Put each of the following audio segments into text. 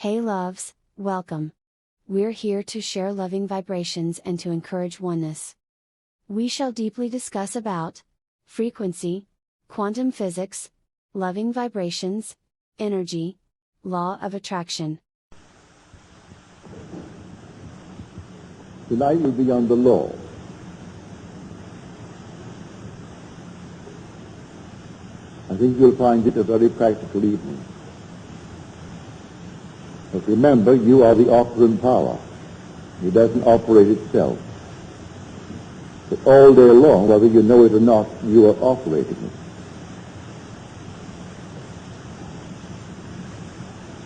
Hey loves, welcome. We're here to share loving vibrations and to encourage oneness. We shall deeply discuss about frequency, quantum physics, loving vibrations, energy, law of attraction. Tonight will be on the law. I think you'll find it a very practical evening. But remember, you are the operant power. It doesn't operate itself. But all day long, whether you know it or not, you are operating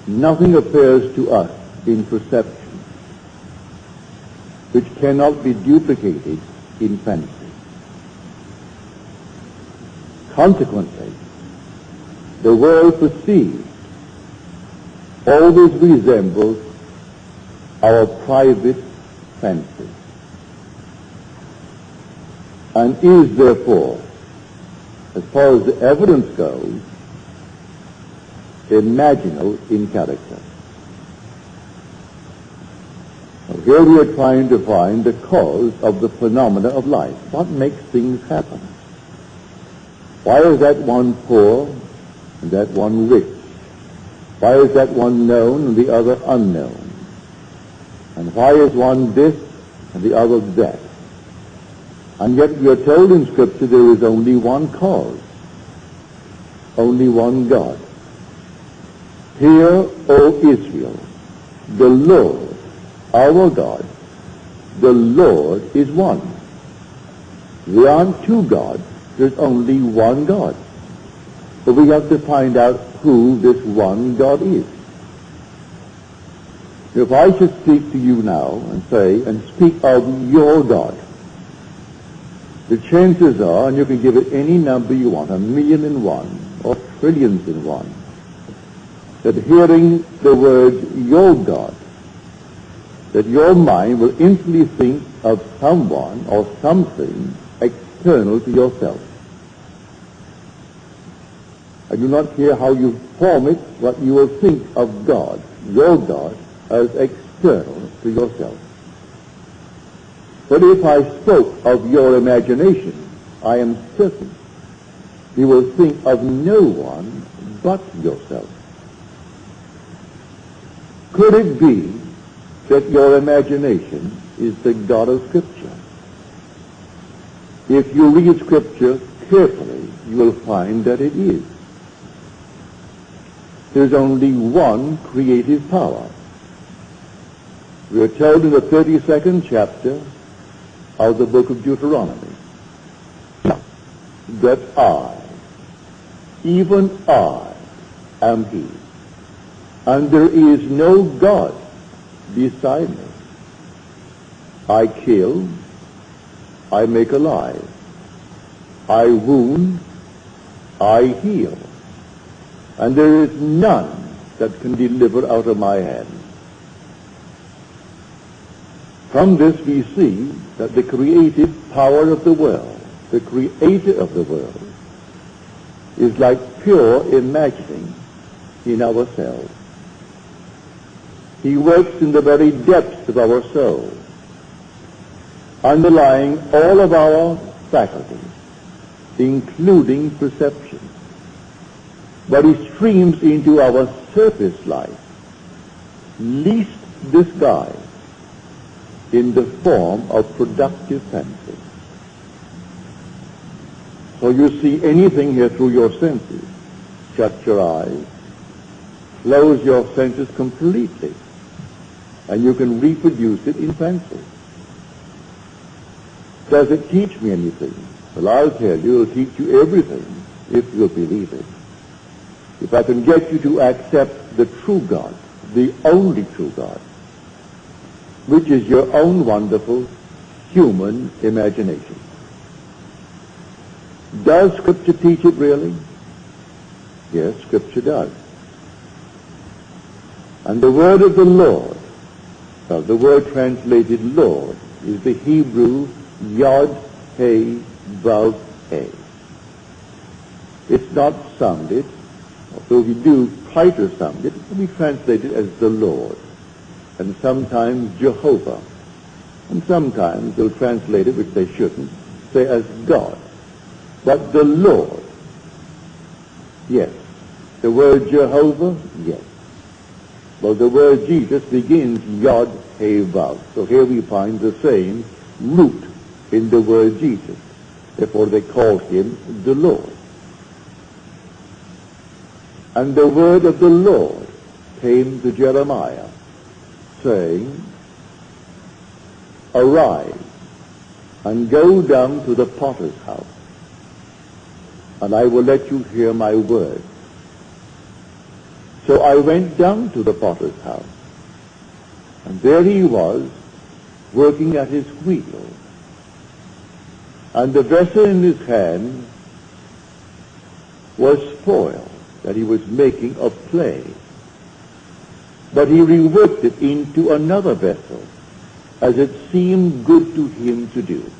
it. Nothing appears to us in perception which cannot be duplicated in fancy. Consequently, the world perceived always resembles our private fancy, and is therefore, as far as the evidence goes, imaginal in character. Now, here we are trying to find the cause of the phenomena of life. What makes things happen? Why is that one poor and that one rich? Why is that one known and the other unknown? And why is one this and the other that? And yet we are told in Scripture there is only one cause, only one God. Hear, O Israel, the Lord, our God, the Lord is one. There aren't two gods, there's only one God. But we have to find out who this one God is. If I should speak to you now and say, and speak of your God, the chances are, and you can give it any number you want, 1,000,001 or trillions in one, that hearing the word your God, that your mind will instantly think of someone or something external to yourself. I do not care how you form it, but you will think of God, your God, as external to yourself. But if I spoke of your imagination, I am certain you will think of no one but yourself. Could it be that your imagination is the God of Scripture? If you read Scripture carefully, you will find that it is. There's only one creative power. We are told in the 32nd chapter of the book of Deuteronomy that I, even I, am He, and there is no God beside me. I kill, I make alive, I wound, I heal, and there is none that can deliver out of my hand. From this we see that the creative power of the world, the creator of the world, is like pure imagining in ourselves. He works in the very depths of our soul, underlying all of our faculties, including perception. But he streams into our surface life, least disguised, in the form of productive fancy. So you see anything here through your senses. Shut your eyes, close your senses completely, and you can reproduce it in fancy. Does it teach me anything? Well, I'll tell you, it'll teach you everything if you'll believe it. If I can get you to accept the true God, the only true God, which is your own wonderful human imagination. Does Scripture teach it really? Yes, Scripture does. And the word of the Lord, the word translated Lord, is the Hebrew Yod He Vav He. It's not sounded or So if you do try to sum it, it will be translated as the Lord, and sometimes Jehovah, and sometimes they'll translate it, which they shouldn't, say as God. But the Lord, yes. The word Jehovah, yes. Well, the word Jesus begins Yod He Vav. So here we find the same root in the word Jesus. Therefore they called him the Lord. And the word of the Lord came to Jeremiah, saying, arise and go down to the potter's house, and I will let you hear my word. So I went down to the potter's house, and there he was, working at his wheel. And the vessel in his hand was spoiled, that he was making of clay. But he reworked it into another vessel, as it seemed good to him to do.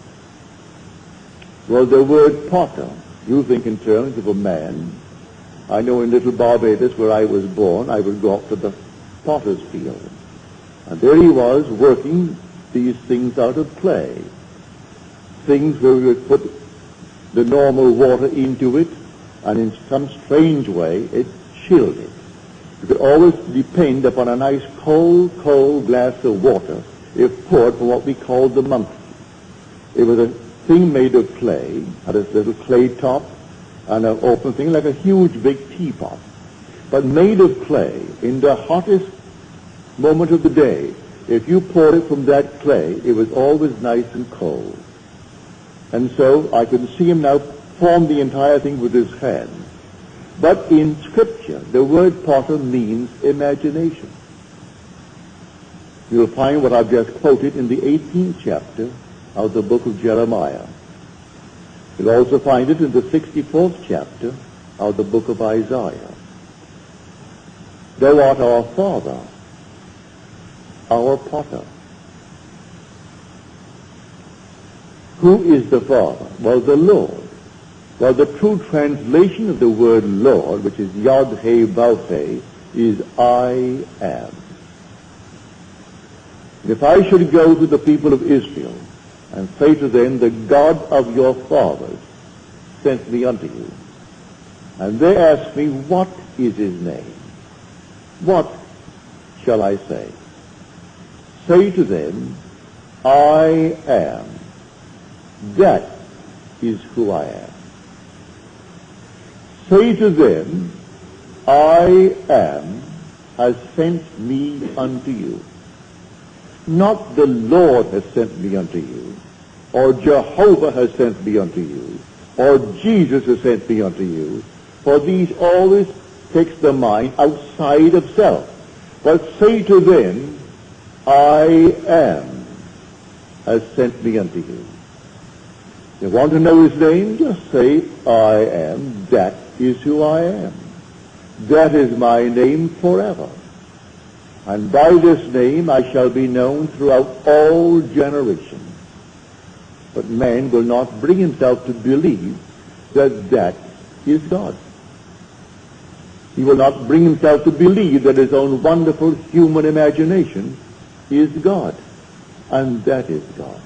Well, the word potter, you think in terms of a man. I know in little Barbados, where I was born, I would go up to the potter's field. And there he was, working these things out of clay. Things where we would put the normal water into it, and in some strange way, it chilled it. You could always depend upon a nice cold glass of water if poured from what we called the monkey. It was a thing made of clay, had a little clay top, and an open thing like a huge big teapot, but made of clay. In the hottest moment of the day, if you poured it from that clay, it was always nice and cold. And so I could see him now form the entire thing with his hand. But in Scripture, the word potter means imagination. You'll find what I've just quoted in the 18th chapter of the book of Jeremiah. You'll also find it in the 64th chapter of the book of Isaiah. Thou art our Father, our potter. Who is the Father? Well, the Lord. Well, the true translation of the word Lord, which is Yod He Vav He, is I am. If I should go to the people of Israel and say to them, the God of your fathers sent me unto you, and they ask me, what is his name? What shall I say? Say to them, I am. That is who I am. Say to them, I am has sent me unto you. Not the Lord has sent me unto you, or Jehovah has sent me unto you, or Jesus has sent me unto you, for these always takes the mind outside of self. But say to them, I am has sent me unto you. You want to know his name? Just say, I am. That is who I am. That is my name forever. And by this name I shall be known throughout all generations. But man will not bring himself to believe that that is God. He will not bring himself to believe that his own wonderful human imagination is God. And that is God,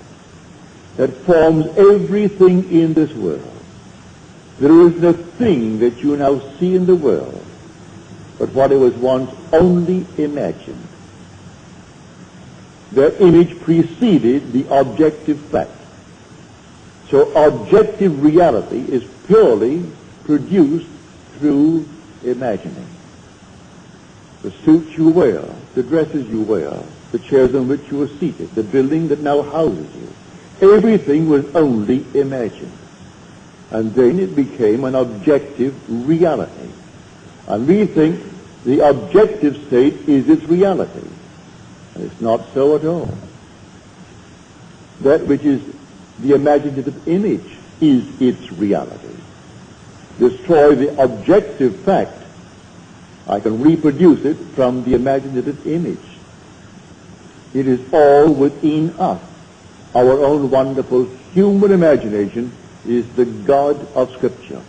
that forms everything in this world. There isn't a thing that you now see in the world but what it was once only imagined. Their image preceded the objective fact. So objective reality is purely produced through imagining. The suits you wear, the dresses you wear, the chairs on which you are seated, the building that now houses you, everything was only imagined. And then it became an objective reality. And we think the objective state is its reality. And it's not so at all. That which is the imaginative image is its reality. Destroy the objective fact, I can reproduce it from the imaginative image. It is all within us. Our own wonderful human imagination is the God of Scripture.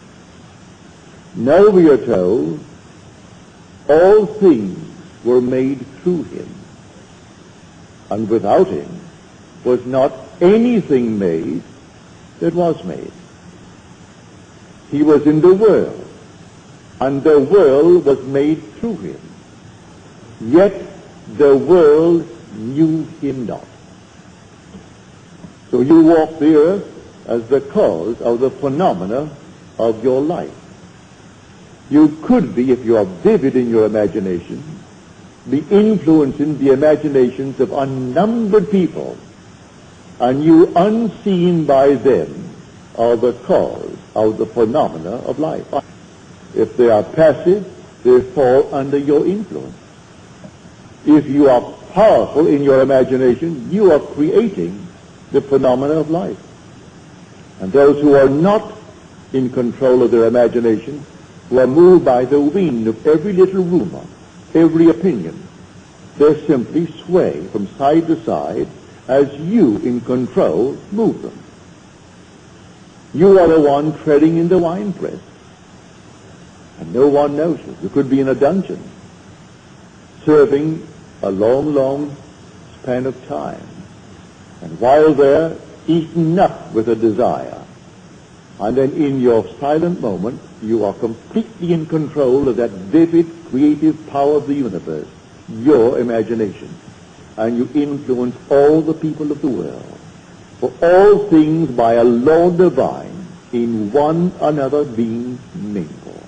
Now we are told All things were made through him, and without him was not anything made that was made. He was in the world, and the world was made through him. Yet the world knew him not. So you walk the earth as the cause of the phenomena of your life. You could be, if you are vivid in your imagination, be influencing the imaginations of unnumbered people, and you, unseen by them, are the cause of the phenomena of life. If they are passive, they fall under your influence. If you are powerful in your imagination, you are creating the phenomena of life. And those who are not in control of their imagination, who are moved by the wind of every little rumor, every opinion, they simply sway from side to side as you, in control, move them. You are the one treading in the winepress, and no one knows it. You could be in a dungeon, serving a long, long span of time, and while there, eaten up with a desire. And then in your silent moment, you are completely in control of that vivid, creative power of the universe, your imagination. And you influence all the people of the world. For all things by a law divine, in one another being mingled.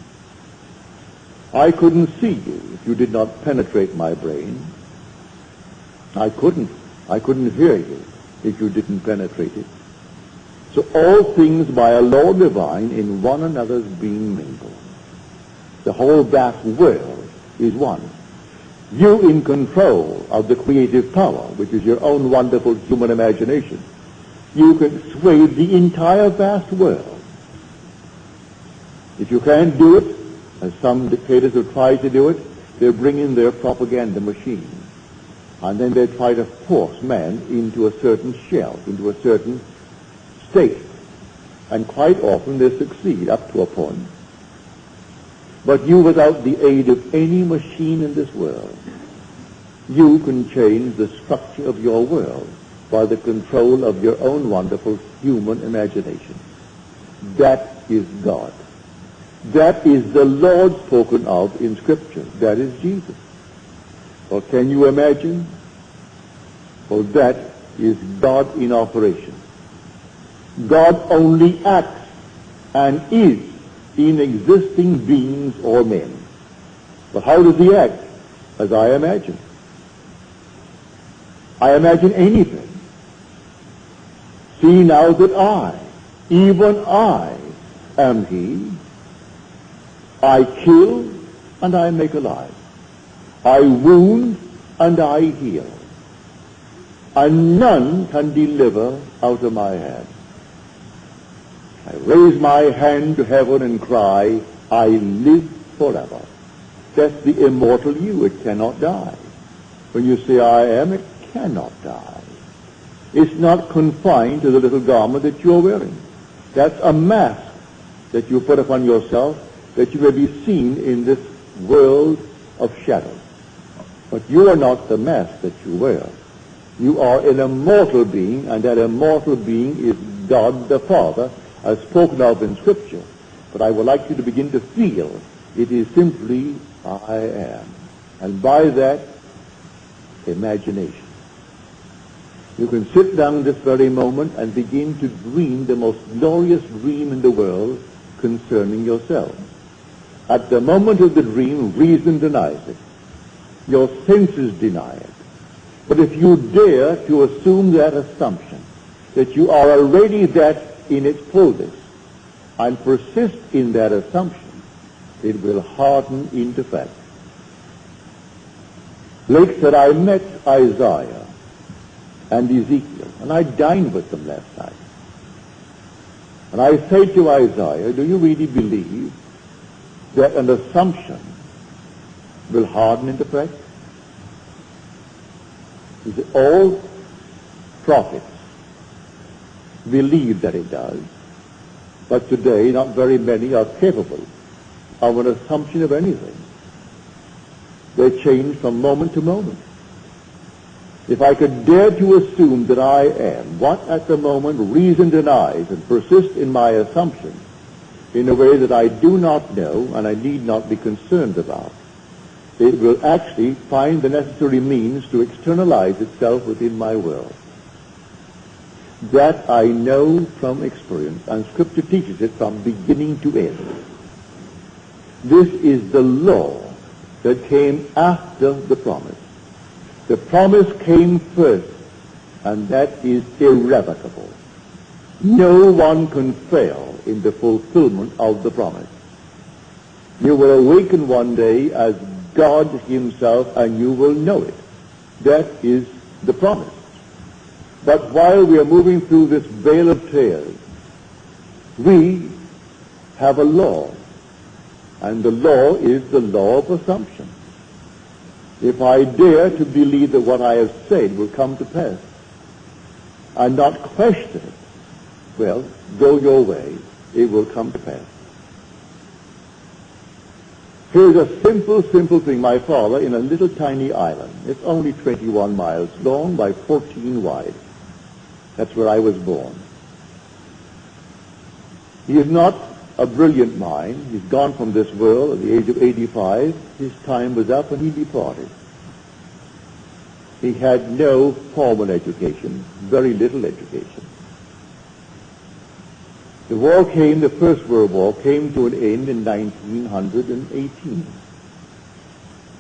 I couldn't see you if you did not penetrate my brain. I couldn't hear you if you didn't penetrate it. So all things by a law divine, in one another's being mingled. The whole vast world is one. You in control of the creative power, which is your own wonderful human imagination, you can sway the entire vast world. If you can't do it, as some dictators have tried to do it, they bring in their propaganda machine. And then they try to force man into a certain shell, into a certain state. And quite often they succeed up to a point. But you, without the aid of any machine in this world, you can change the structure of your world by the control of your own wonderful human imagination. That is God. That is the Lord spoken of in Scripture. That is Jesus. Or can you imagine? Well, that is God in operation. God only acts and is in existing beings or men. But how does he act? As I imagine. I imagine anything. See now that I, even I, am he. I kill and I make alive. I wound and I heal. And none can deliver out of my hand. I raise my hand to heaven and cry, I live forever. That's the immortal you. It cannot die. When you say I am, it cannot die. It's not confined to the little garment that you're wearing. That's a mask that you put upon yourself that you may be seen in this world of shadows. But you are not the mask that you wear. You are an immortal being, and that immortal being is God the Father, as spoken of in Scripture. But I would like you to begin to feel it is simply I am. And by that, imagination. You can sit down this very moment and begin to dream the most glorious dream in the world concerning yourself. At the moment of the dream, reason denies it. Your senses deny it. But if you dare to assume that assumption, that you are already that in its fullness, and persist in that assumption, it will harden into fact. Blake said, I met Isaiah and Ezekiel, and I dined with them last night. And I say to Isaiah, do you really believe that an assumption will harden into fact? He said, all prophets believe that it does, but today not very many are capable of an assumption of anything. They change from moment to moment. If I could dare to assume that I am what at the moment reason denies and persist in my assumptions in a way that I do not know and I need not be concerned about, it will actually find the necessary means to externalize itself within my will. That I know from experience, and Scripture teaches it from beginning to end. This is the law that came after the promise. The promise came first, and that is irrevocable. No one can fail in the fulfillment of the promise. You will awaken one day as God himself, and you will know it. That is the promise. But while we are moving through this vale of tears, we have a law, and the law is the law of assumption. If I dare to believe that what I have said will come to pass and not question it, well, go your way, it will come to pass. Here's a simple thing. My father, in a little tiny island, it's only 21 miles long by 14 wide. That's where I was born. He is not a brilliant mind. He's gone from this world at the age of 85. His time was up and he departed. He had no formal education, very little education. The war came, the First World War came to an end in 1918.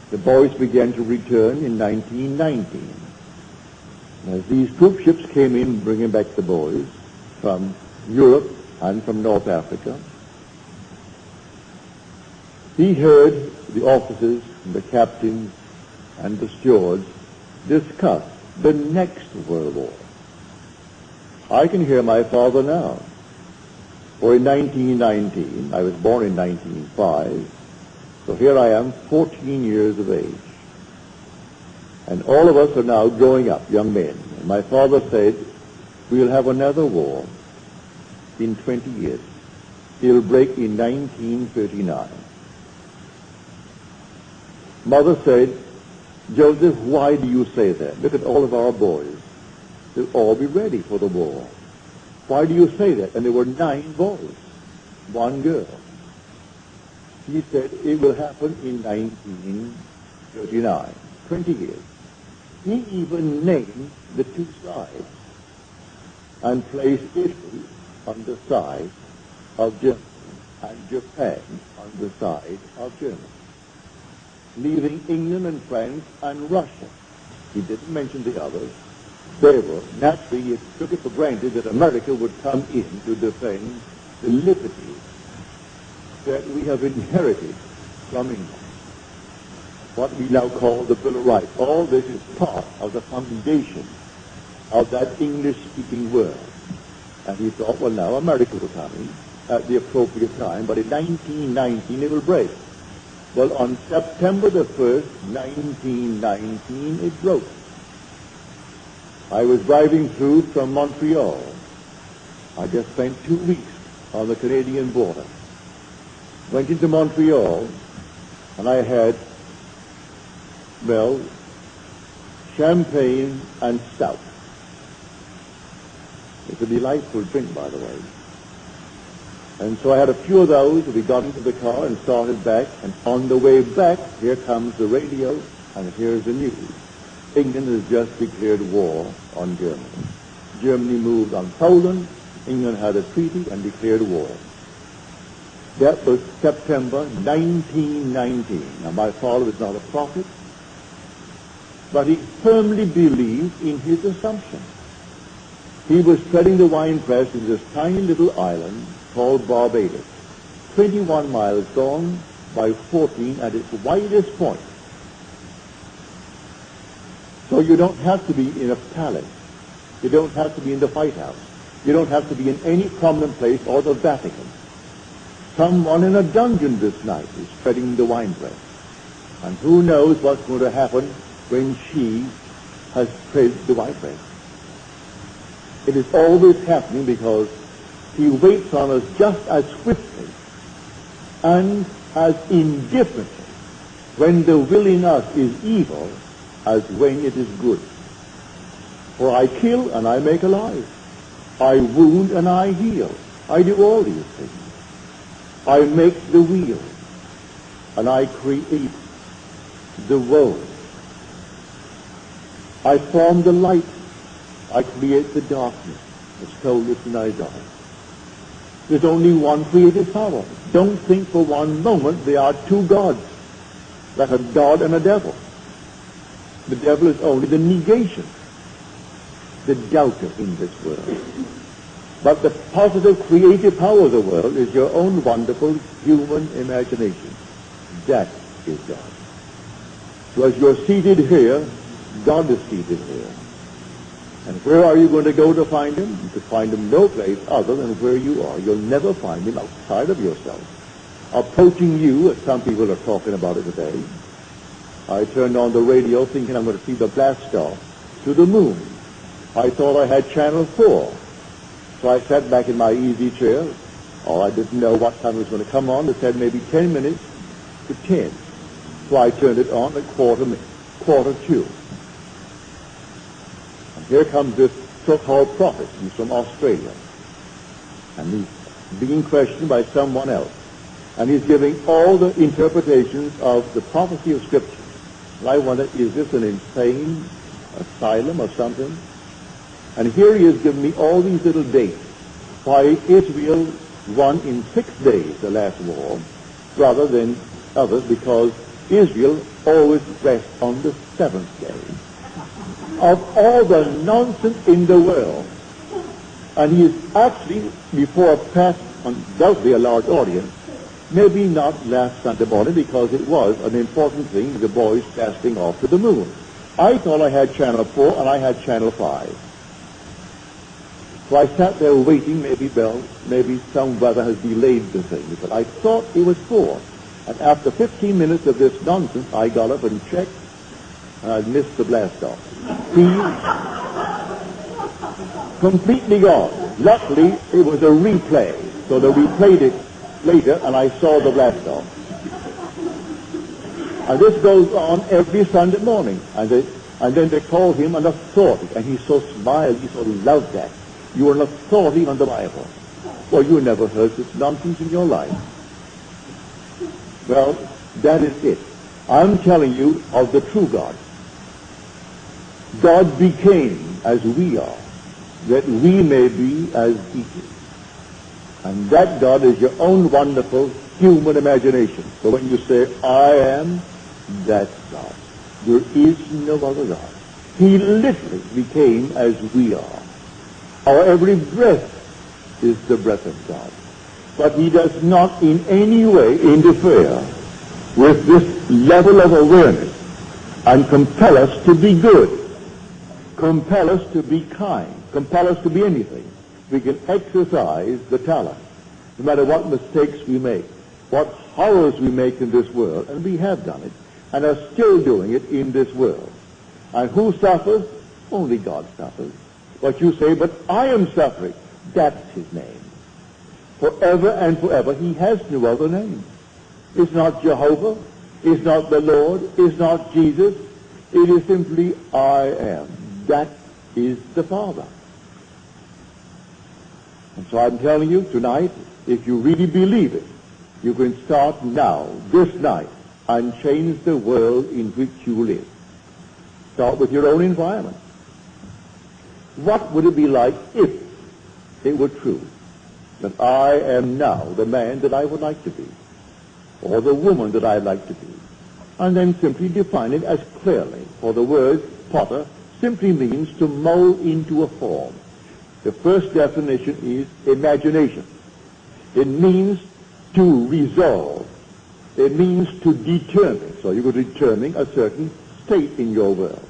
The boys began to return in 1919. As these troop ships came in bringing back the boys from Europe and from North Africa, he heard the officers, the captains, and the stewards discuss the next World War. I can hear my father now. For in 1919, I was born in 1905, so here I am, 14 years of age. And all of us are now growing up, young men. And my father said, we'll have another war in 20 years. It'll break in 1939. Mother said, Joseph, why do you say that? Look at all of our boys. They'll all be ready for the war. Why do you say that? And there were 9 boys, 1 girl. He said, it will happen in 1939, 20 years. He even named the 2 sides and placed Italy on the side of Germany and Japan on the side of Germany, leaving England and France and Russia. He didn't mention the others. They were, naturally, he took it for granted that America would come in to defend the liberty that we have inherited from England. What we now call the Bill of Rights. All this is part of the foundation of that English-speaking world. And he thought, well, now America will come in at the appropriate time, but in 1919 it will break. Well, on September the 1st, 1919, it broke. I was driving through from Montreal. I just spent 2 weeks on the Canadian border. Went into Montreal, and I had, well, champagne and stout. It's a delightful drink, by the way. And so I had a few of those, and we got into the car and started back, and on the way back, here comes the radio, and here's the news. England has just declared war on Germany. Germany moved on Poland, England had a treaty and declared war. That was September 1919. Now, my father was not a prophet, but he firmly believed in his assumption. He was treading the winepress in this tiny little island called Barbados, 21 miles long by 14 at its widest point. So you don't have to be in a palace. You don't have to be in the White House. You don't have to be in any prominent place or the Vatican. Someone in a dungeon this night is treading the winepress. And who knows what's going to happen when she has tread the winepress. It is always happening because he waits on us just as swiftly and as indifferently when the will in us is evil as when it is good. For I kill and I make alive. I wound and I heal. I do all these things. I make the wheel and I create the world. I form the light. I create the darkness. It's told us in Isaiah. There's only one creative power. Don't think for one moment there are two gods, like a God and a devil. The devil is only the negation, the doubter in this world. But the positive creative power of the world is your own wonderful human imagination. That is God. So as you're seated here, God is seated here. And where are you going to go to find him? You could find him no place other than where you are. You'll never find him outside of yourself. Approaching you, as some people are talking about it today. I turned on the radio thinking I'm going to see the blast off to the moon. I thought I had Channel 4. So I sat back in my easy chair. Oh, I didn't know what time it was going to come on. It said maybe 10 minutes to 10. So I turned it on at quarter to. And here comes this so-called prophet. He's from Australia. And he's being questioned by someone else. And he's giving all the interpretations of the prophecy of Scripture. And I wonder, is this an insane asylum or something? And here he is giving me all these little dates. Why Israel won in 6 days the last war, rather than others, because Israel always rests on the 7th day. Of all the nonsense in the world. And he is actually, before a past, undoubtedly a large audience, maybe not last Sunday morning, because it was an important thing, the boys casting off to the moon. I thought I had Channel 4 and I had Channel 5. So I sat there waiting, maybe some weather has delayed the thing, but I thought it was 4. And after 15 minutes of this nonsense, I got up and checked, and I missed the blast off. Completely gone. Luckily, it was a replay, so they replayed it later, and I saw the blast off. And this goes on every Sunday morning, and then they call him an authority, and he so smiled, he so loved that. You are an authority on the Bible. Well, you never heard such nonsense in your life. Well, that is it. I'm telling you of the true God. God became as we are, that we may be as he is. And that God is your own wonderful human imagination. So when you say, I am, that's God. There is no other God. He literally became as we are. Our every breath is the breath of God. But he does not in any way interfere with this level of awareness and compel us to be good, compel us to be kind, compel us to be anything. We can exercise the talent, no matter what mistakes we make, what horrors we make in this world, and we have done it, and are still doing it in this world. And who suffers? Only God suffers. But you say, but I am suffering. That's his name. Forever and forever, he has no other name. It's not Jehovah. It's not the Lord. It's not Jesus. It is simply I am. That is the Father. And so I'm telling you tonight, if you really believe it, you can start now, this night, and change the world in which you live. Start with your own environment. What would it be like if it were true that I am now the man that I would like to be, or the woman that I'd like to be? And then simply define it as clearly, for the word potter simply means to mold into a form. The first definition is imagination. It means to resolve. It means to determine. So you could determine a certain state in your world.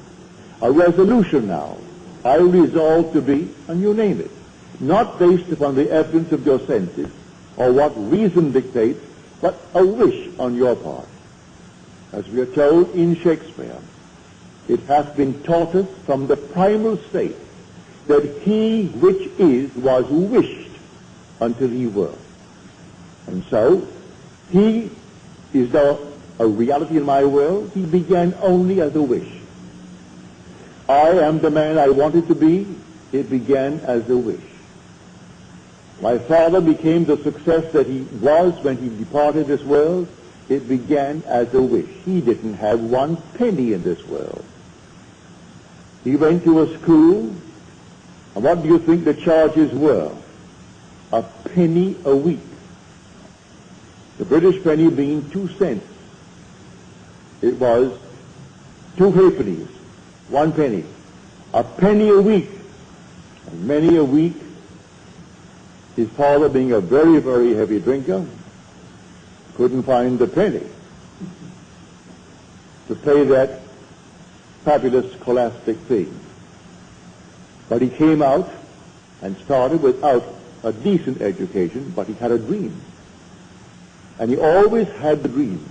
A resolution now. I resolve to be, and you name it. Not based upon the evidence of your senses or what reason dictates, but a wish on your part. As we are told in Shakespeare, it hath been taught us from the primal state that he which is was wished until he were. And so, he is now a reality in my world, he began only as a wish. I am the man I wanted to be. It began as a wish. My father became the success that he was when he departed this world. It began as a wish. He didn't have one penny in this world. He went to a school, and what do you think the charges were? A penny a week. The British penny being 2 cents. It was 2 halfpennies, 1 penny. A penny a week. And many a week, his father, being a very, very heavy drinker, couldn't find the penny to pay that fabulous scholastic fee. But he came out and started without a decent education, but he had a dream. And he always had the dream.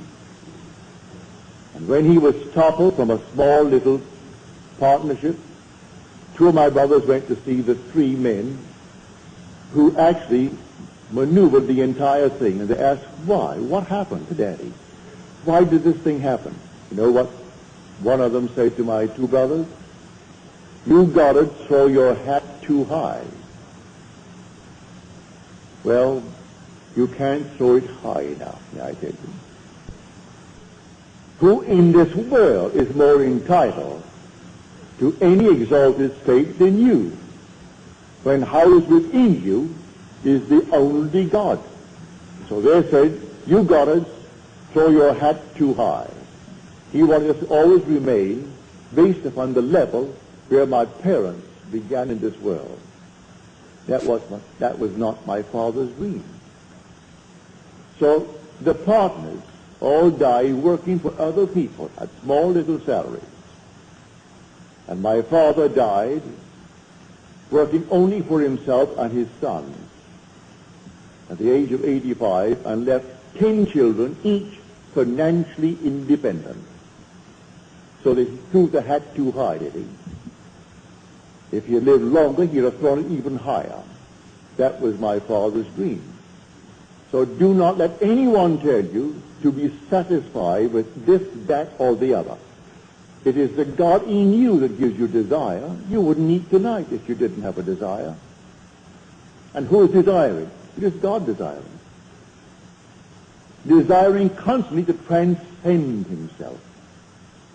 And when he was toppled from a small little partnership, 2 of my brothers went to see the 3 men who actually maneuvered the entire thing. And they asked, why? What happened to Daddy? Why did this thing happen? You know what one of them said to my 2 brothers? You Goddard throw your hat too high. Well, you can't throw it high enough, I tell you. Who in this world is more entitled to any exalted state than you, when housed within you is the only God? So they said, you Goddards, throw your hat too high. He wanted us to always remain based upon the level where my parents began in this world. That was not my father's dream. So the partners all died working for other people at small little salaries. And my father died working only for himself and his sons at the age of 85, and left 10 children, each financially independent. So they threw the hat too high, did he? If he had lived longer, he'd have thrown it even higher. That was my father's dream. So do not let anyone tell you to be satisfied with this, that, or the other. It is the God in you that gives you desire. You wouldn't eat tonight if you didn't have a desire. And who is desiring? It is God desiring. Desiring constantly to transcend himself.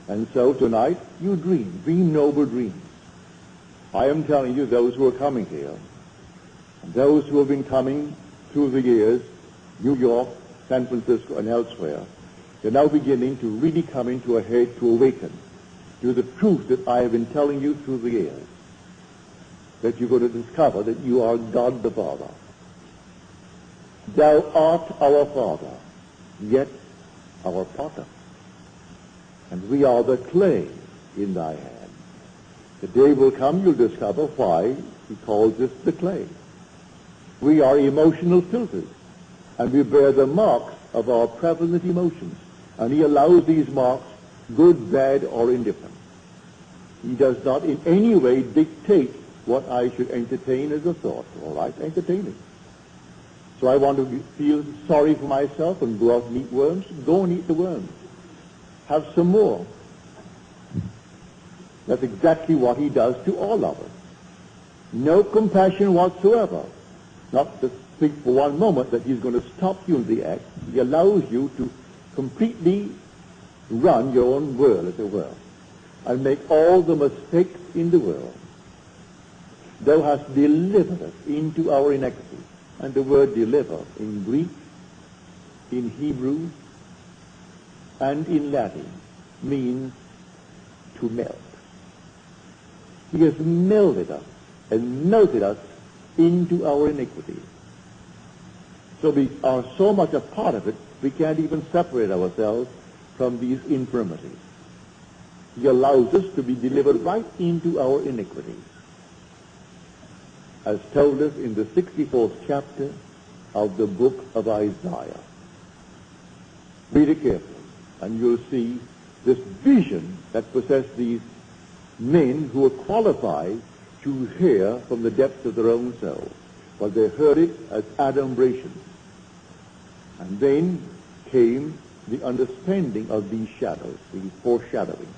And so tonight, you dream noble dreams. I am telling you, those who are coming here, and those who have been coming through the years, New York, San Francisco, and elsewhere, they're now beginning to really come into a head to awaken to the truth that I have been telling you through the years, that you're going to discover that you are God the Father. Thou art our Father, yet our potter, and we are the clay in thy hand. The day will come, you'll discover why he calls us the clay. We are emotional filters, and we bear the marks of our prevalent emotions, and he allows these marks, good, bad, or indifferent. He does not in any way dictate what I should entertain as a thought. All right, entertain it. So I want to feel sorry for myself and go out and eat worms. Go and eat the worms. Have some more. That's exactly what he does to all of us. No compassion whatsoever. Not to think for one moment that he's going to stop you in the act. He allows you to completely run your own world, as it were, and make all the mistakes in the world. Thou hast delivered us into our inequity. And the word deliver in Greek, in Hebrew, and in Latin means to melt. He has melted us and melted us into our iniquity. So we are so much a part of it, we can't even separate ourselves from these infirmities. He allows us to be delivered right into our iniquities, as told us in the 64th chapter of the book of Isaiah. Read it carefully, and you'll see this vision that possessed these men who were qualified to hear from the depths of their own souls. Well, they heard it as adumbrations. And then came the understanding of these shadows, these foreshadowings.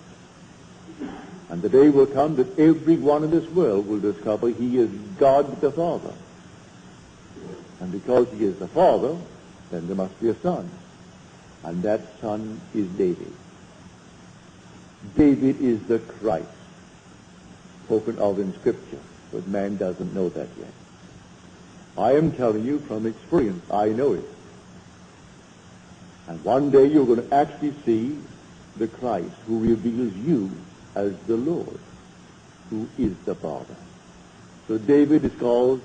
And the day will come that everyone in this world will discover he is God the Father. And because he is the Father, then there must be a Son. And that Son is David. David is the Christ, spoken of in Scripture, but man doesn't know that yet. I am telling you from experience, I know it. And one day you're going to actually see the Christ who reveals you as the Lord, who is the Father. So David is called,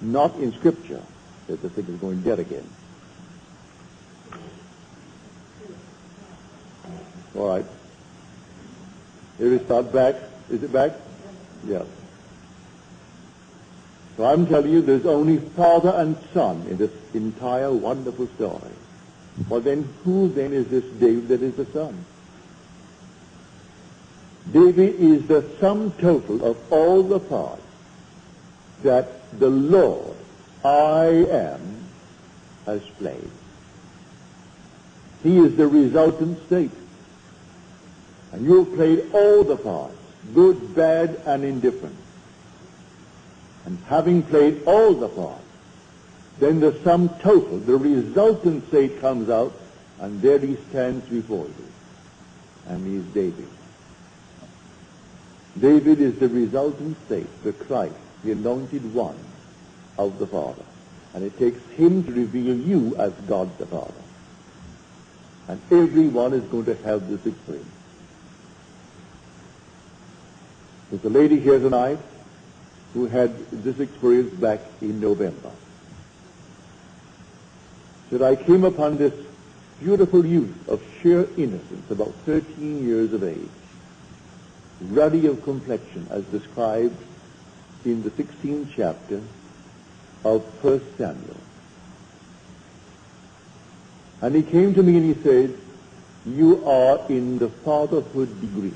not in Scripture, that the thing is going dead again. All right. Here is start back. Is it back? Yeah. So I'm telling you, there's only Father and Son in this entire wonderful story. Well then, who then is this David that is the Son? David is the sum total of all the parts that the Lord, I am, has played. He is the resultant state. And you have played all the parts, good, bad, and indifferent. And having played all the parts, then the sum total, the resultant state comes out, and there he stands before you. And he is David. David is the resultant state, the Christ, the anointed one of the Father. And it takes him to reveal you as God the Father. And everyone is going to have this experience. There's a lady here tonight who had this experience back in November. Said, I came upon this beautiful youth of sheer innocence, about 13 years of age, ruddy of complexion, as described in the 16th chapter of 1 Samuel. And he came to me and he said, you are in the fatherhood degree.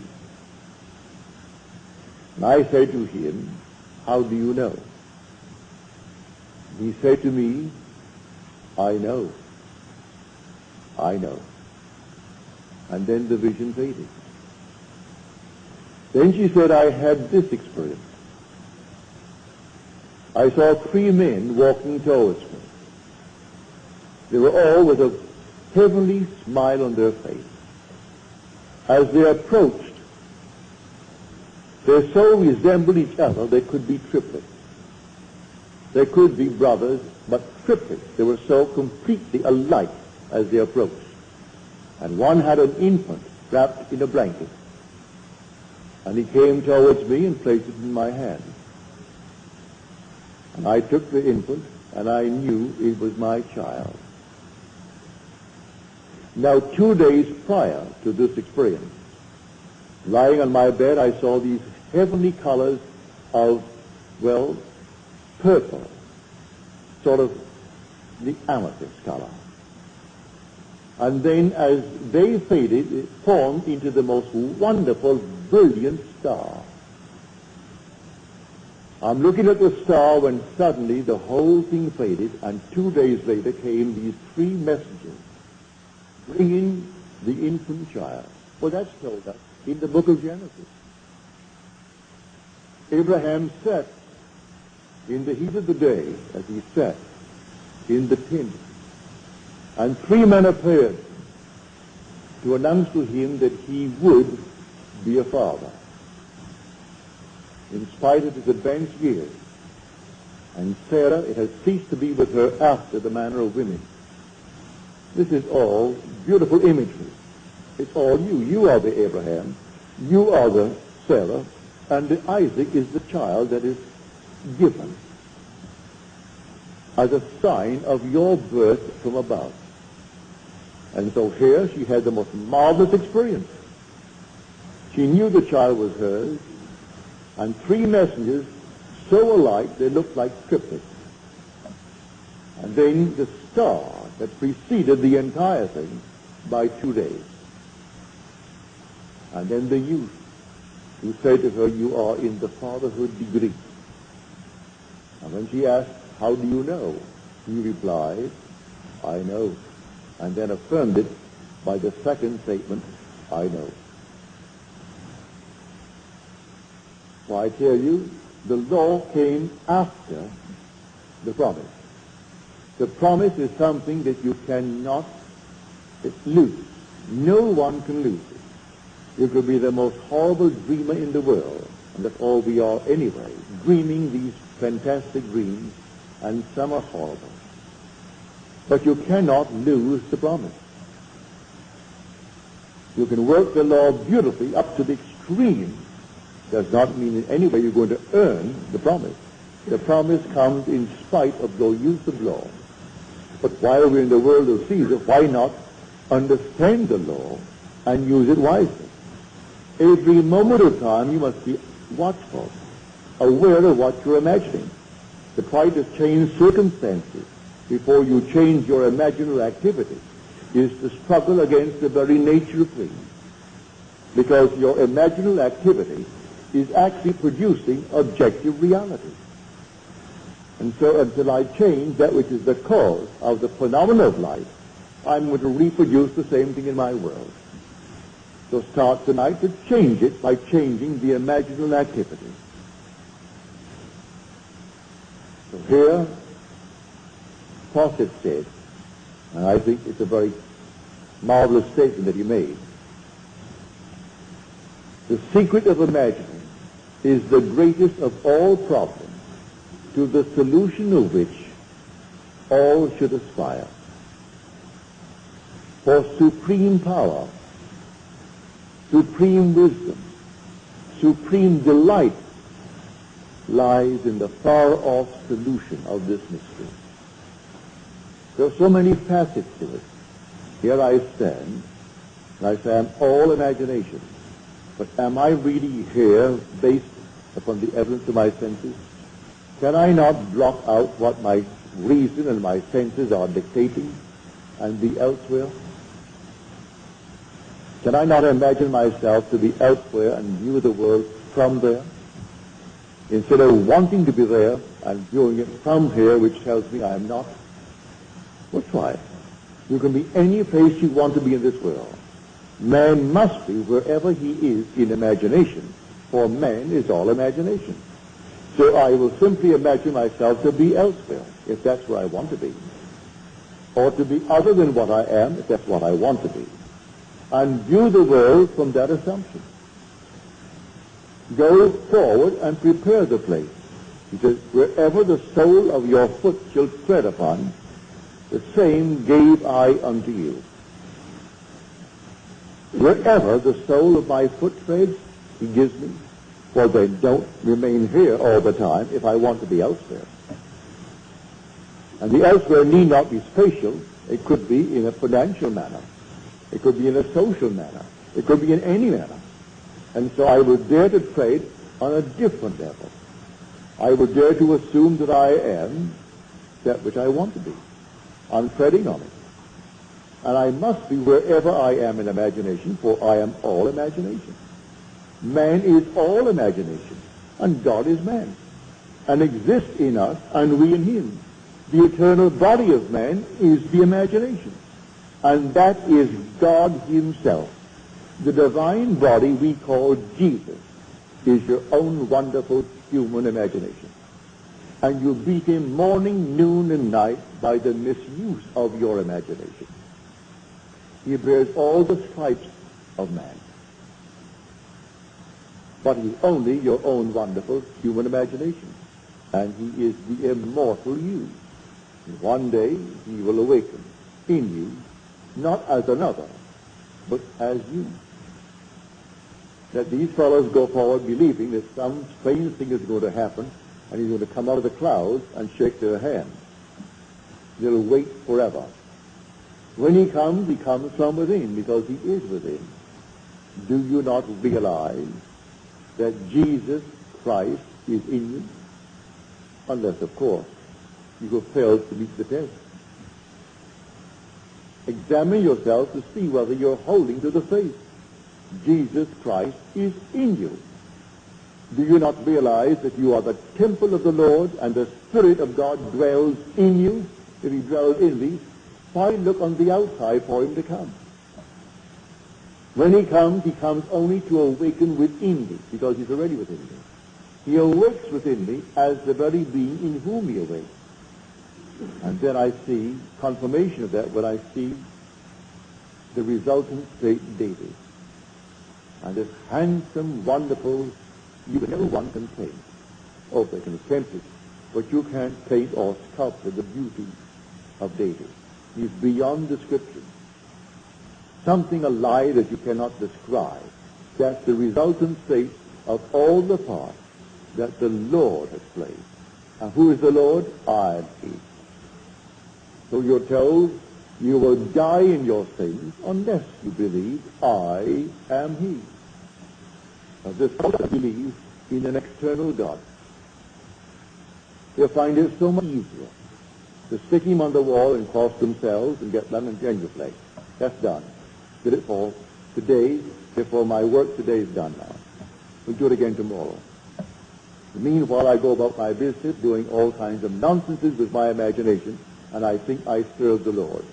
And I said to him, how do you know? He said to me, I know. I know. And then the vision faded. Then she said, I had this experience. I saw 3 men walking towards me. They were all with a heavenly smile on their face. As they approached, they so resembled each other, they could be triplets. They could be brothers, but triplets. They were so completely alike as they approached. And one had an infant wrapped in a blanket. And he came towards me and placed it in my hand. And I took the infant, and I knew it was my child. Now, 2 days prior to this experience, lying on my bed, I saw these heavenly colors of, well, purple, sort of the amethyst color. And then as they faded, it formed into the most wonderful, brilliant star. I'm looking at the star when suddenly the whole thing faded, and 2 days later came these 3 messengers bringing the infant child. Well, that's told us in the book of Genesis. Abraham sat in the heat of the day, as he sat in the tent, and 3 men appeared to announce to him that he would be a father, in spite of his advanced years. And Sarah, it has ceased to be with her after the manner of women. This is all beautiful imagery. It's all you. You are the Abraham. You are the Sarah. And the Isaac is the child that is given as a sign of your birth from above. And so here she had the most marvelous experience. She knew the child was hers, and 3 messengers so alike they looked like triplets. And then the star that preceded the entire thing by 2 days. And then the youth who said to her, you are in the fatherhood degree. And when she asked, how do you know? He replied, I know. And then affirmed it by the second statement, I know. So I tell you, the law came after the promise. The promise is something that you cannot lose. No one can lose it. You could be the most horrible dreamer in the world, and that's all we are anyway, dreaming these fantastic dreams, and some are horrible. But you cannot lose the promise. You can work the law beautifully up to the extreme. Does not mean in any way you're going to earn the promise. The promise comes in spite of your use of law. But while we're in the world of Caesar, why not understand the law and use it wisely? Every moment of time you must be watchful, aware of what you're imagining. To try to change circumstances before you change your imaginary activity is to struggle against the very nature of things. Because your imaginary activity is actually producing objective reality. And so until I change that which is the cause of the phenomena of life, I'm going to reproduce the same thing in my world. So start tonight to change it by changing the imaginary activity. So here, Proctor said, and I think it's a very marvelous statement that he made, the secret of imagining is the greatest of all problems, to the solution of which all should aspire. For supreme power, supreme wisdom, supreme delight lies in the far-off solution of this mystery. There are so many facets to it. Here I stand, and I say I'm all imagination. But am I really here based upon the evidence of my senses? Can I not block out what my reason and my senses are dictating and be elsewhere? Can I not imagine myself to be elsewhere and view the world from there? Instead of wanting to be there and viewing it from here, which tells me I am not? Well, try it. You can be any place you want to be in this world. Man must be wherever he is in imagination, for man is all imagination. So I will simply imagine myself to be elsewhere, if that's where I want to be, or to be other than what I am, if that's what I want to be, and view the world from that assumption. Go forward and prepare the place. He says, wherever the sole of your foot shall tread upon, the same gave I unto you. Wherever the sole of my foot treads, he gives me. For they don't remain here all the time if I want to be elsewhere. And the elsewhere need not be spatial. It could be in a financial manner. It could be in a social manner. It could be in any manner. And so I would dare to trade on a different level. I would dare to assume that I am that which I want to be. I'm treading on it. And I must be wherever I am in imagination, for I am all imagination. Man is all imagination, and God is man, and exists in us, and we in him. The eternal body of man is the imagination, and that is God himself. The divine body we call Jesus is your own wonderful human imagination. And you beat him morning, noon, and night by the misuse of your imagination. He bears all the stripes of man. But he's only your own wonderful human imagination. And he is the immortal you. And one day he will awaken in you, not as another, but as you. That these fellows go forward believing that some strange thing is going to happen, and he's going to come out of the clouds and shake their hand. They'll wait forever. When he comes from within, because he is within. Do you not realize that Jesus Christ is in you? Unless, of course, you have failed to meet the test. Examine yourself to see whether you're holding to the faith. Jesus Christ is in you. Do you not realize that you are the temple of the Lord and the Spirit of God dwells in you? If he dwells in thee, why look on the outside for him to come? When he comes only to awaken within me, because he's already within me. He awakes within me as the very being in whom he awakes. And then I see confirmation of that when I see the resultant state daily. And this handsome, wonderful, you can never one can paint. Oh, they can attempt it, but you can't paint or sculpture the beauty of David. He's beyond description. Something alive that you cannot describe. That's the resultant state of all the parts that the Lord has played. And who is the Lord? I am He. So you're told you will die in your sins unless you believe I am He. Now this person believes in an external God. They'll find it so much easier to stick him on the wall and cross themselves and get lemon genuflect. That's done. Did it for today, therefore my work today is done now. We'll do it again tomorrow. Meanwhile, I go about my business doing all kinds of nonsenses with my imagination, and I think I serve the Lord.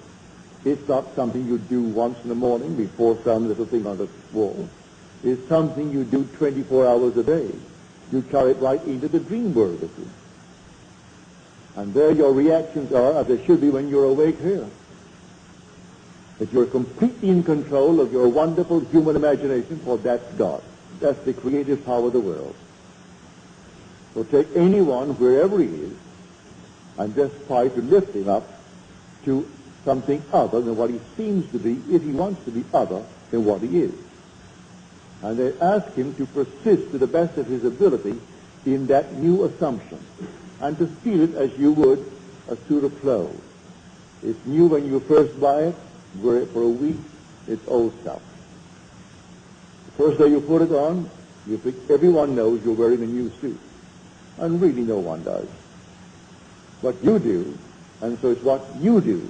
It's not something you do once in the morning before some little thing on the wall. It's something you do 24 hours a day. You carry it right into the dream world with you. And there your reactions are as they should be when you're awake here. That you're completely in control of your wonderful human imagination, for that's God. That's the creative power of the world. So take anyone, wherever he is, and just try to lift him up to something other than what he seems to be, if he wants to be other than what he is. And they ask him to persist to the best of his ability in that new assumption, and to feel it as you would a suit of clothes. It's new when you first buy it, wear it for a week, it's old stuff. The first day you put it on, you think everyone knows you're wearing a new suit. And really no one does. But you do, and so it's what you do.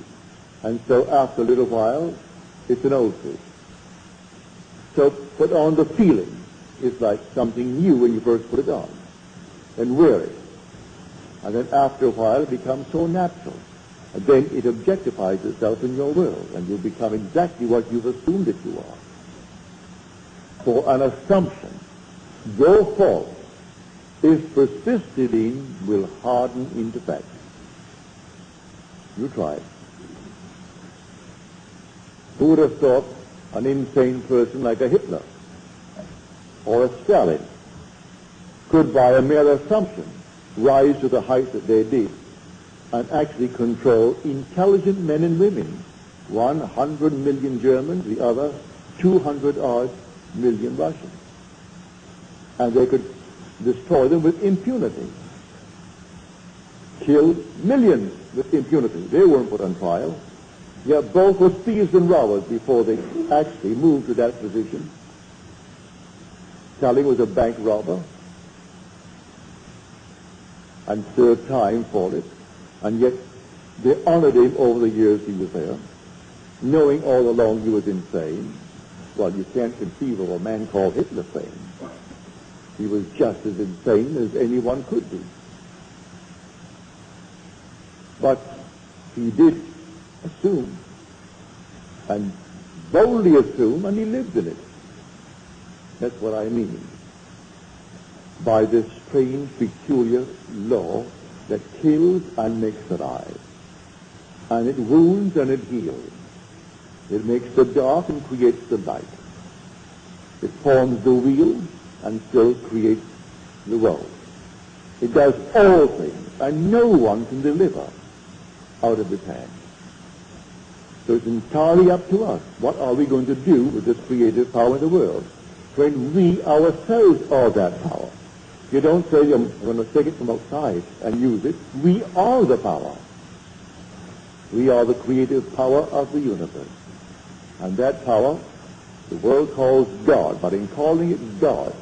And so after a little while, it's an old suit. So put on the feeling. It's like something new when you first put it on. And wear it. And then after a while it becomes so natural. And then it objectifies itself in your world, and you become exactly what you've assumed that you are. For an assumption, though false, if persisted in, will harden into fact. You try it. Who would have thought an insane person like a Hitler or a Stalin could, by a mere assumption, rise to the height that they did and actually control intelligent men and women, 100 million Germans, the other 200-odd million Russians. And they could destroy them with impunity, kill millions with impunity. They weren't put on trial. Yet both were thieves and robbers before they actually moved to that position. Stalin was a bank robber and served time for it. And yet they honored him over the years he was there, knowing all along he was insane. Well, you can't conceive of a man called Hitler sane. He was just as insane as anyone could be. But he did assume, and boldly assume, and he lived in it. That's what I mean by this strange, peculiar law that kills and makes alive. And it wounds and it heals. It makes the dark and creates the light. It forms the wheel and still creates the road. It does all things, and no one can deliver out of its hand. So it's entirely up to us. What are we going to do with this creative power in the world when we ourselves are that power? You don't say I'm going to take it from outside and use it. We are the power. We are the creative power of the universe. And that power, the world calls God, but in calling it God,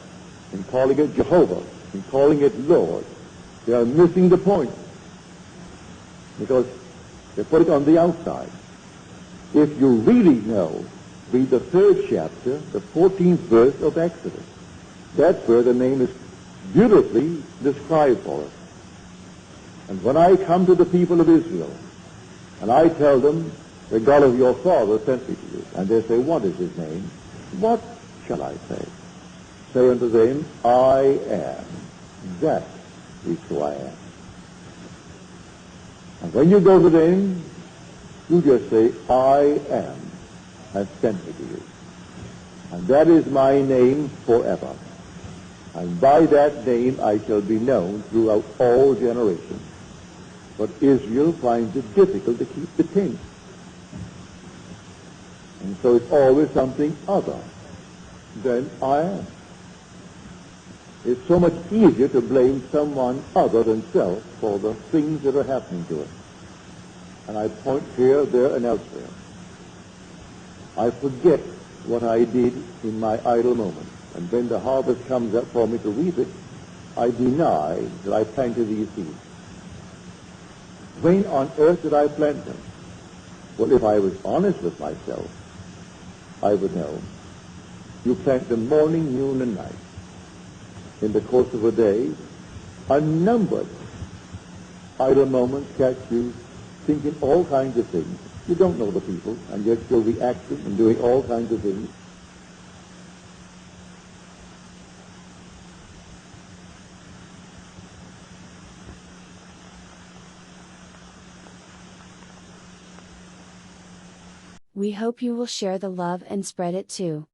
in calling it Jehovah, in calling it Lord, they are missing the point. Because they put it on the outside. If you really know, read the 3rd chapter, the 14th verse of Exodus. That's where the name is beautifully described for us. And when I come to the people of Israel, and I tell them, the God of your father sent me to you, and they say, what is his name? What shall I say? Say unto them, I am. That is who I am. And when you go to them, you just say, I am has sent me to you. And that is my name forever. And by that name I shall be known throughout all generations. But Israel finds it difficult to keep the 10th. And so it's always something other than I am. It's so much easier to blame someone other than self for the things that are happening to us. And I point here, there, and elsewhere. I forget what I did in my idle moments. And when the harvest comes up for me to reap it, I deny that I planted these seeds. When on earth did I plant them? Well, if I was honest with myself, I would know. You plant them morning, noon, and night. In the course of a day, unnumbered idle moments catch you thinking all kinds of things. You don't know the people, and yet you'll be acting and doing all kinds of things. We hope you will share the love and spread it too.